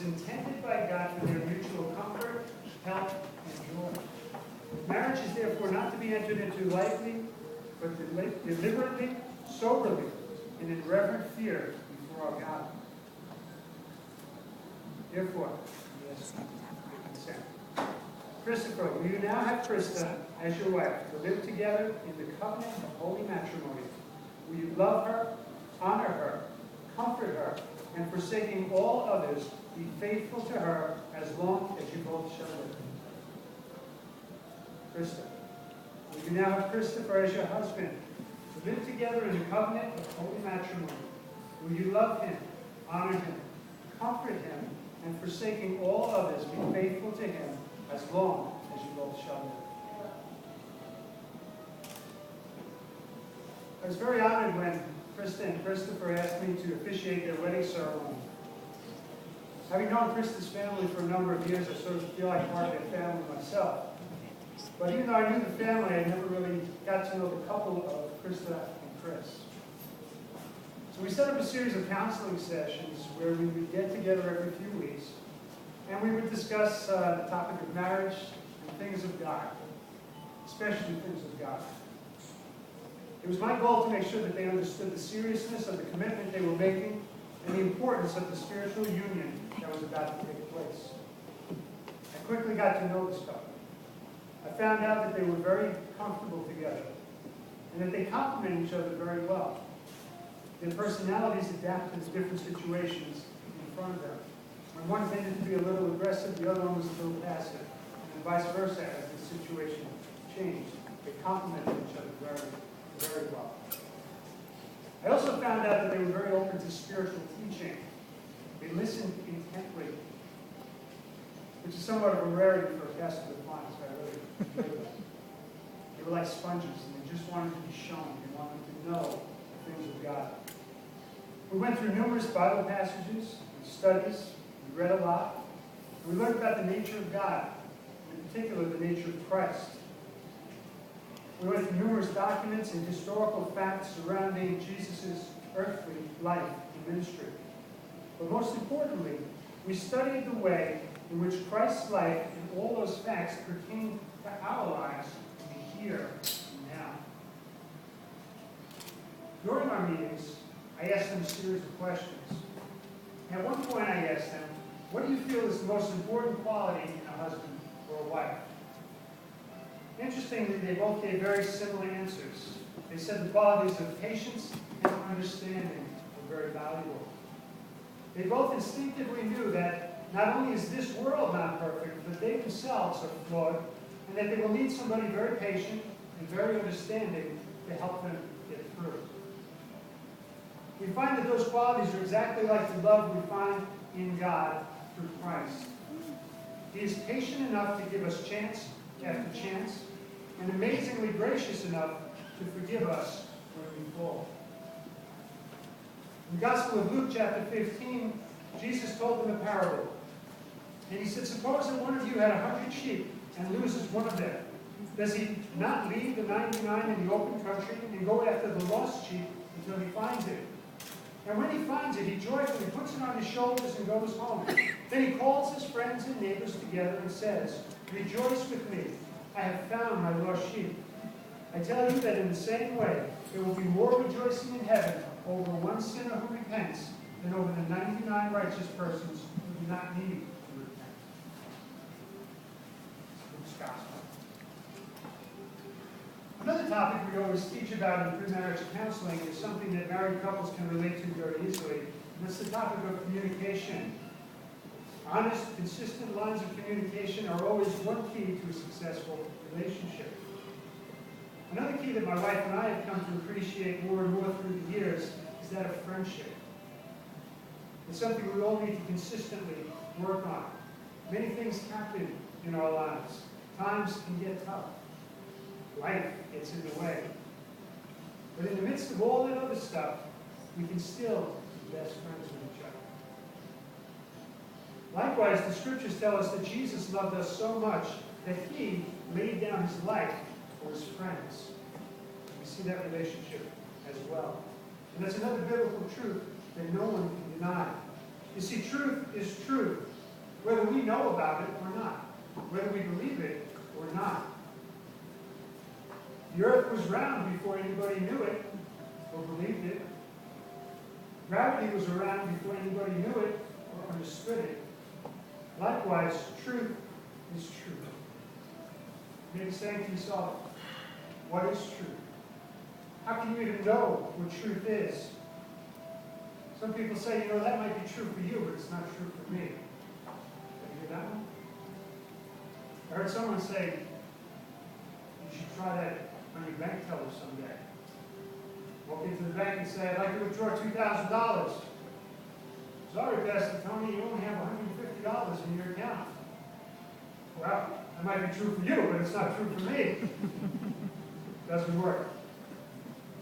intended by God for their mutual comfort, health, and joy. Marriage is therefore not to be entered into lightly, but deliberately, soberly, and in reverent fear before our God. Therefore, yes, consent. Christopher, will you now have Christa as your wife to live together in the covenant of holy matrimony? Will you love her, honor her, comfort her, and forsaking all others, be faithful to her as long as you both shall live? Christa, will you now have Christopher as your husband to live together in the covenant of holy matrimony? Will you love him, honor him, comfort him, and forsaking all others, be faithful to him as long as you both shall live? I was very honored when Christa and Christopher asked me to officiate their wedding ceremony. Having known Christa's family for a number of years, I sort of feel like part of their family myself. But even though I knew the family, I never really got to know the couple of Christa and Chris. So we set up a series of counseling sessions where we would get together every few weeks, and we would discuss the topic of marriage and things of God, especially things of God. It was my goal to make sure that they understood the seriousness of the commitment they were making and the importance of the spiritual union that was about to take place. I quickly got to know this couple. I found out that they were very comfortable together and that they complement each other very well. Their personalities adapted to different situations in front of them. When one tended to be a little aggressive, the other one was a little passive, and vice versa as the situation changed. They complemented each other very, very well. I also found out that they were very open to spiritual teaching. They listened intently, which is somewhat of a rarity for a pastor to find, so I really enjoyed that. They were like sponges, and they just wanted to be shown. They wanted to know the things of God. We went through numerous Bible passages and studies. We read a lot. We learned about the nature of God, in particular the nature of Christ. We went through numerous documents and historical facts surrounding Jesus' earthly life and ministry. But most importantly, we studied the way in which Christ's life and all those facts pertain to our lives here and now. During our meetings, I asked them a series of questions. And at one point I asked them, what do you feel is the most important quality in a husband or a wife? Interestingly, they both gave very similar answers. They said the qualities of patience and understanding were very valuable. They both instinctively knew that not only is this world not perfect, but they themselves are flawed, and that they will need somebody very patient and very understanding to help them get through. We find that those qualities are exactly like the love we find in God through Christ. He is patient enough to give us chance after chance, and amazingly gracious enough to forgive us when we fall. In the Gospel of Luke, chapter 15, Jesus told them a parable. And he said, suppose that one of you had 100 sheep and loses one of them. Does he not leave the 99 in the open country and go after the lost sheep until he finds it? And when he finds it, he joyfully puts it on his shoulders and goes home. Then he calls his friends and neighbors together and says, rejoice with me, I have found my lost sheep. I tell you that in the same way, there will be more rejoicing in heaven over one sinner who repents than over the 99 righteous persons who do not need to repent. Luke's Gospel. Another topic we always teach about in pre-marriage counseling is something that married couples can relate to very easily, and that's the topic of communication. Honest, consistent lines of communication are always one key to a successful relationship. Another key that my wife and I have come to appreciate more and more through the years is that of friendship. It's something we all need to consistently work on. Many things happen in our lives. Times can get tough. Life gets in the way. But in the midst of all that other stuff, we can still be best friends with each other. Likewise, the scriptures tell us that Jesus loved us so much that he laid down his life for his friends. We see that relationship as well. And that's another biblical truth that no one can deny. You see, truth is truth, whether we know about it or not, whether we believe it or not. The earth was round before anybody knew it or believed it. Gravity was around before anybody knew it or understood it. Likewise, truth is truth. You may be saying to yourself, what is truth? How can you even know what truth is? Some people say, that might be true for you, but it's not true for me. Did you hear that one? I heard someone say, you should try that on your bank teller someday. Walk into the bank and say, I'd like to withdraw $2,000. Sorry, Pastor Tony, you only have $150 in your account. Well, that might be true for you, but it's not true for me. Doesn't work.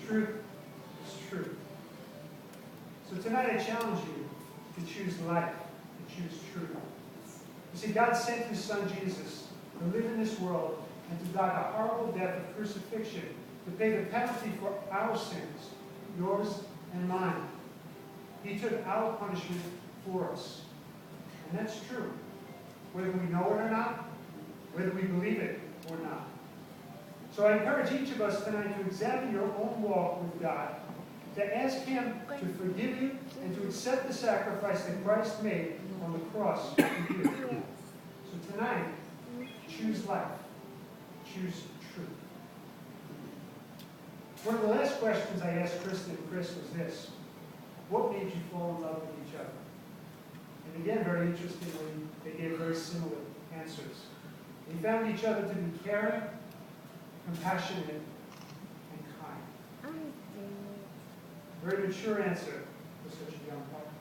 Truth is truth. So tonight I challenge you to choose life, to choose truth. You see, God sent His Son Jesus to live in this world and to die the horrible death of crucifixion, to pay the penalty for our sins, yours and mine. He took our punishment for us. And that's true, whether we know it or not, whether we believe it or not. So I encourage each of us tonight to examine your own walk with God, to ask Him to forgive you and to accept the sacrifice that Christ made on the cross for you. So tonight, choose life. Choose truth. One of the last questions I asked Christa and Chris was this: what made you fall in love with each other? And again, very interestingly, they gave very similar answers. They found each other to be caring, compassionate, and kind. Very mature answer for such a young couple.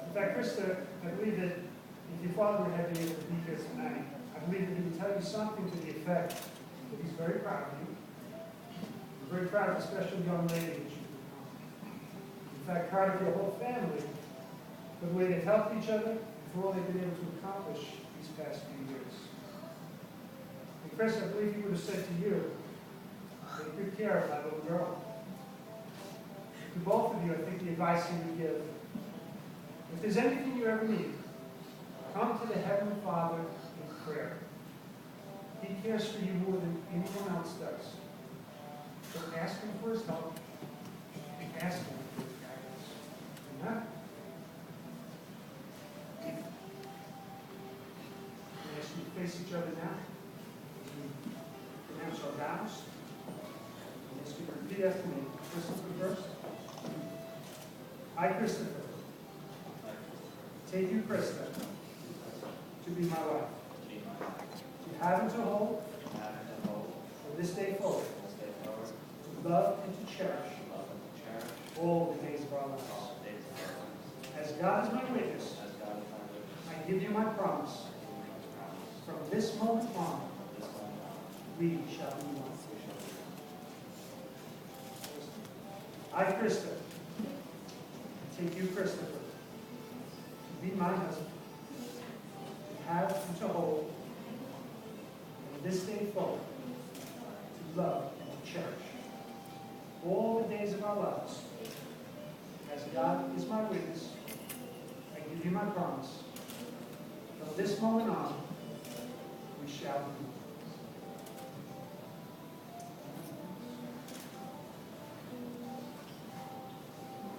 In fact, Christa, I believe that if your father had been able to be here tonight, I believe that he would tell you something to the effect that he's very proud of you. He's very proud of the special young lady that you've become. In fact, proud of your whole family for the way they've helped each other and for all they've been able to accomplish these past few years. And Chris, I believe he would have said to you, take good care of my little girl. To both of you, I think the advice he would give, if there's anything you ever need, come to the Heavenly Father in prayer. He cares for you more than anyone else does. So ask Him for His help and ask Him for His guidance. Amen? I ask you to face each other now. We pronounce our vows. I ask you to repeat after me. Christophe first. I, Christopher, take you, Christa, to be my wife, to have and to hold, from this day forward, to love and to cherish all the days of our lives. As God is my witness, I give you my promise. From this moment on, we shall be one. I, Christa, take you, Christopher, to be my husband, to have and to hold, from this day forward, to love and to cherish all the days of our lives. As God is my witness, I give you my promise. From this moment on, we shall be one.